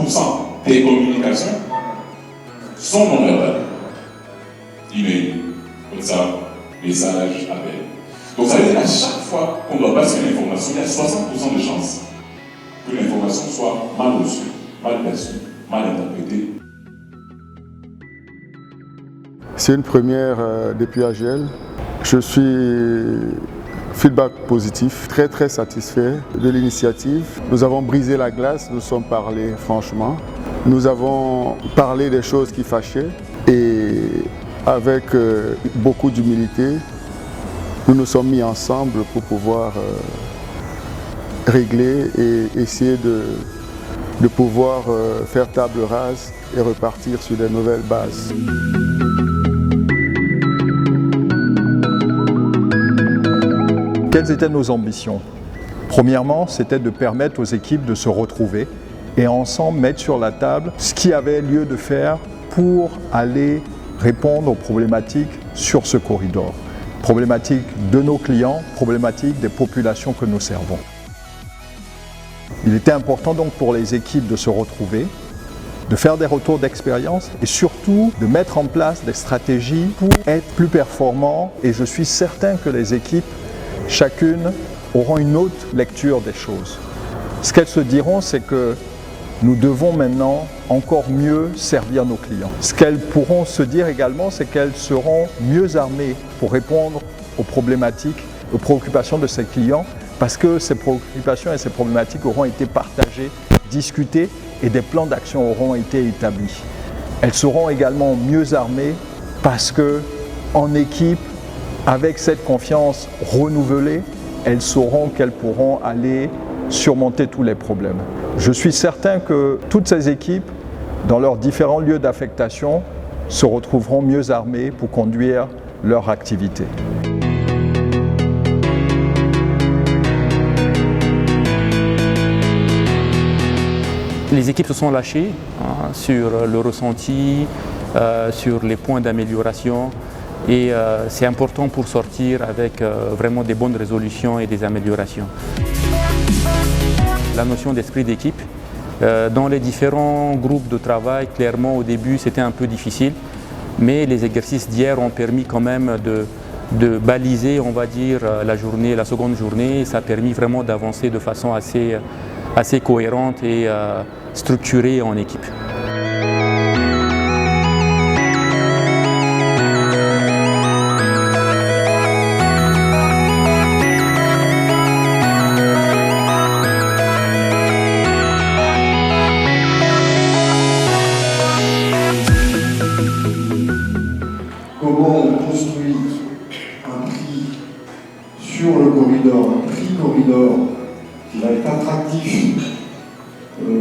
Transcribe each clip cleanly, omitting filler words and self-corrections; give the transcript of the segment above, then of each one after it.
60% des communications sont non-verbales. Email, WhatsApp, message, appel. Donc ça veut dire qu'à chaque fois qu'on doit passer une information, il y a 60% de chances que l'information soit mal reçue, mal perçue, mal interprétée. C'est une première depuis AGL. Je suis feedback positif, très satisfait de l'initiative. Nous avons brisé la glace, nous sommes parlé franchement. Nous avons parlé des choses qui fâchaient et avec beaucoup d'humilité, nous nous sommes mis ensemble pour pouvoir régler et essayer de pouvoir faire table rase et repartir sur de nouvelles bases. Quelles étaient nos ambitions? Premièrement, c'était de permettre aux équipes de se retrouver et ensemble mettre sur la table ce qui avait lieu de faire pour aller répondre aux problématiques sur ce corridor. Problématiques de nos clients, problématiques des populations que nous servons. Il était important donc pour les équipes de se retrouver, de faire des retours d'expérience et surtout de mettre en place des stratégies pour être plus performants. Et je suis certain que les équipes, chacune, auront une autre lecture des choses. Ce qu'elles se diront, c'est que nous devons maintenant encore mieux servir nos clients. Ce qu'elles pourront se dire également, c'est qu'elles seront mieux armées pour répondre aux problématiques, aux préoccupations de ces clients, parce que ces préoccupations et ces problématiques auront été partagées, discutées et des plans d'action auront été établis. Elles seront également mieux armées parce que, en équipe, avec cette confiance renouvelée, elles sauront qu'elles pourront aller surmonter tous les problèmes. Je suis certain que toutes ces équipes, dans leurs différents lieux d'affectation, se retrouveront mieux armées pour conduire leur activité. Les équipes se sont lâchées sur le ressenti, sur les points d'amélioration. Et c'est important pour sortir avec vraiment des bonnes résolutions et des améliorations. La notion d'esprit d'équipe, dans les différents groupes de travail, clairement au début c'était un peu difficile, mais les exercices d'hier ont permis quand même de baliser, on va dire, la seconde journée. Ça a permis vraiment d'avancer de façon assez cohérente et structurée en équipe. Comment on construit un prix sur le corridor, un prix corridor qui va être attractif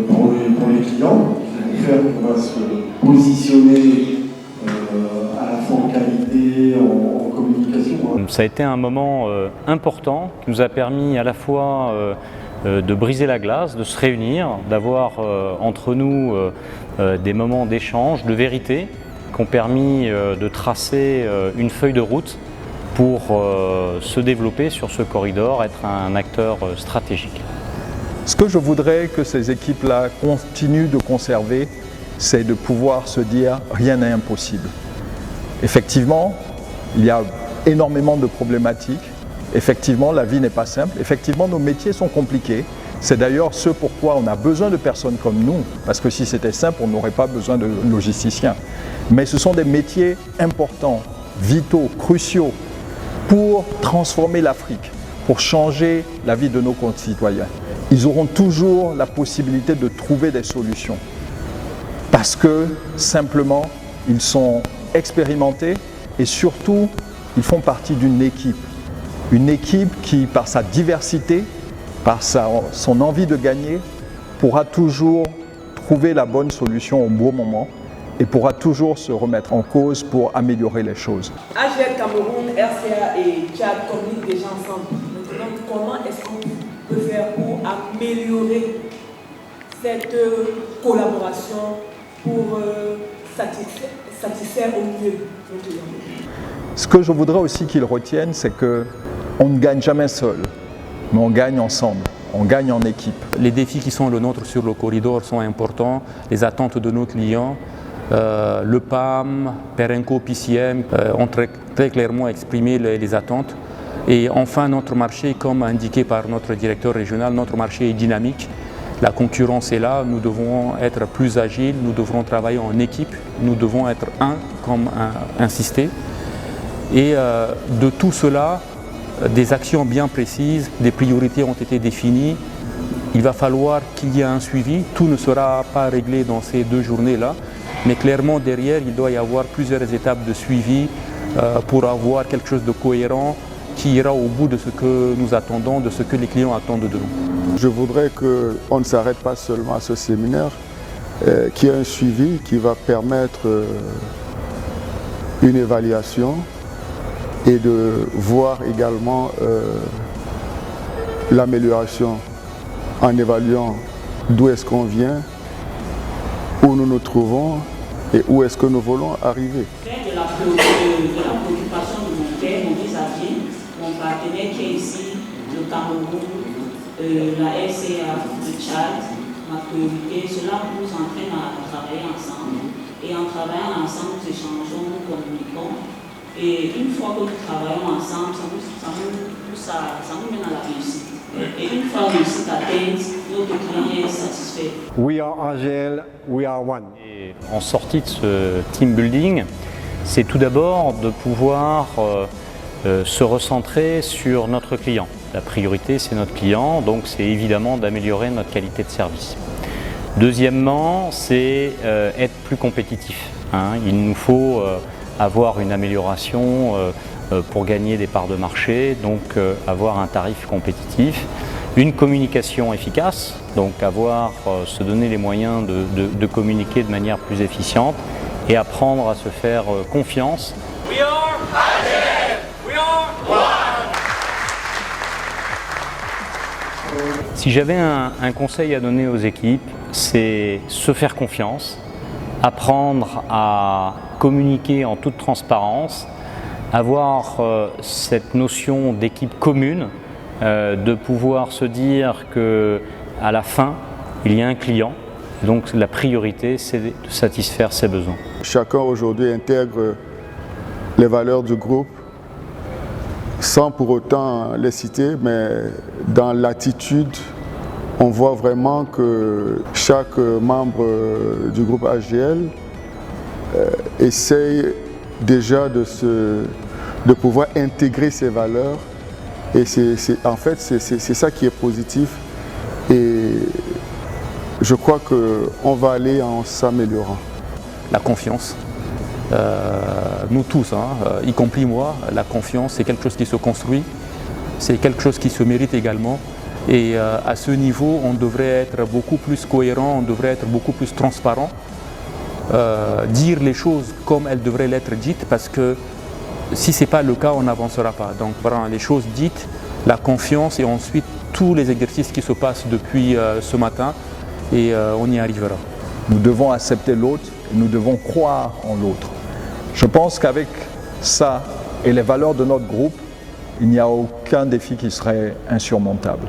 pour les clients, qui va faire qu'on va se positionner à la fois en qualité, en communication. Ça a été un moment important qui nous a permis à la fois de briser la glace, de se réunir, d'avoir entre nous des moments d'échange, de vérité, qui ont permis de tracer une feuille de route pour se développer sur ce corridor, être un acteur stratégique. Ce que je voudrais que ces équipes-là continuent de conserver, c'est de pouvoir se dire « rien n'est impossible ». Effectivement, il y a énormément de problématiques. Effectivement, la vie n'est pas simple. Effectivement, nos métiers sont compliqués. C'est d'ailleurs ce pourquoi on a besoin de personnes comme nous, parce que si c'était simple, on n'aurait pas besoin de logisticiens. Mais ce sont des métiers importants, vitaux, cruciaux pour transformer l'Afrique, pour changer la vie de nos concitoyens. Ils auront toujours la possibilité de trouver des solutions parce que simplement, ils sont expérimentés et surtout, ils font partie d'une équipe. Une équipe qui, par sa diversité, par son envie de gagner, pourra toujours trouver la bonne solution au bon moment et pourra toujours se remettre en cause pour améliorer les choses. AGL Cameroun, RCA et Tchad communiquent déjà ensemble. Maintenant, comment est-ce qu'on peut faire pour améliorer cette collaboration pour satisfaire au mieux nos clients? Ce que je voudrais aussi qu'ils retiennent, c'est qu'on ne gagne jamais seul, mais on gagne ensemble. on gagne en équipe. Les défis qui sont le nôtre sur le corridor sont importants, les attentes de nos clients. Le PAM, Perenco, PCM ont très clairement exprimé les attentes. Et enfin, notre marché, comme indiqué par notre directeur régional, notre marché est dynamique. La concurrence est là, nous devons être plus agiles, nous devrons travailler en équipe, nous devons être un, comme insisté. Et de tout cela, des actions bien précises, des priorités ont été définies. Il va falloir qu'il y ait un suivi, tout ne sera pas réglé dans ces 2 journées-là, mais clairement derrière, il doit y avoir plusieurs étapes de suivi pour avoir quelque chose de cohérent qui ira au bout de ce que nous attendons, de ce que les clients attendent de nous. Je voudrais qu'on ne s'arrête pas seulement à ce séminaire, qu'il y ait un suivi qui va permettre une évaluation et de voir également l'amélioration en évaluant d'où est-ce qu'on vient, où nous nous trouvons et où est-ce que nous voulons arriver. De la préoccupation de mon père, mon Xavier, mon partenaire qui est ici, le Cameroun, la RCA, le Tchad, ma priorité, cela nous entraîne à travailler ensemble. Et en travaillant ensemble, nous échangeons, nous communiquons. Et une fois que nous travaillons ensemble, ça nous mène à la réussite. Et une fois la réussite atteinte, notre client est satisfait. We are AGL, we are one. Et en sortie de ce team building, c'est tout d'abord de pouvoir se recentrer sur notre client. La priorité, c'est notre client, donc c'est évidemment d'améliorer notre qualité de service. Deuxièmement, c'est être plus compétitif. Il nous faut avoir une amélioration pour gagner des parts de marché, donc avoir un tarif compétitif, une communication efficace, donc se donner les moyens de communiquer de manière plus efficiente et apprendre à se faire confiance. We are AGL, we are one. Si j'avais un conseil à donner aux équipes, c'est se faire confiance, apprendre à communiquer en toute transparence, avoir cette notion d'équipe commune, de pouvoir se dire qu'à la fin, il y a un client, donc la priorité, c'est de satisfaire ses besoins. Chacun aujourd'hui intègre les valeurs du groupe, sans pour autant les citer, mais dans l'attitude, on voit vraiment que chaque membre du groupe AGL essaye déjà de pouvoir intégrer ces valeurs. Et en fait, c'est ça qui est positif. Et je crois qu'on va aller en s'améliorant. La confiance. Nous tous, y compris moi, la confiance, c'est quelque chose qui se construit, c'est quelque chose qui se mérite également. Et à ce niveau, on devrait être beaucoup plus cohérent, on devrait être beaucoup plus transparent, dire les choses comme elles devraient l'être dites, parce que si ce n'est pas le cas, on n'avancera pas. Donc voilà, les choses dites, la confiance et ensuite tous les exercices qui se passent depuis ce matin, et on y arrivera. Nous devons accepter l'autre et nous devons croire en l'autre. Je pense qu'avec ça et les valeurs de notre groupe, il n'y a aucun défi qui serait insurmontable.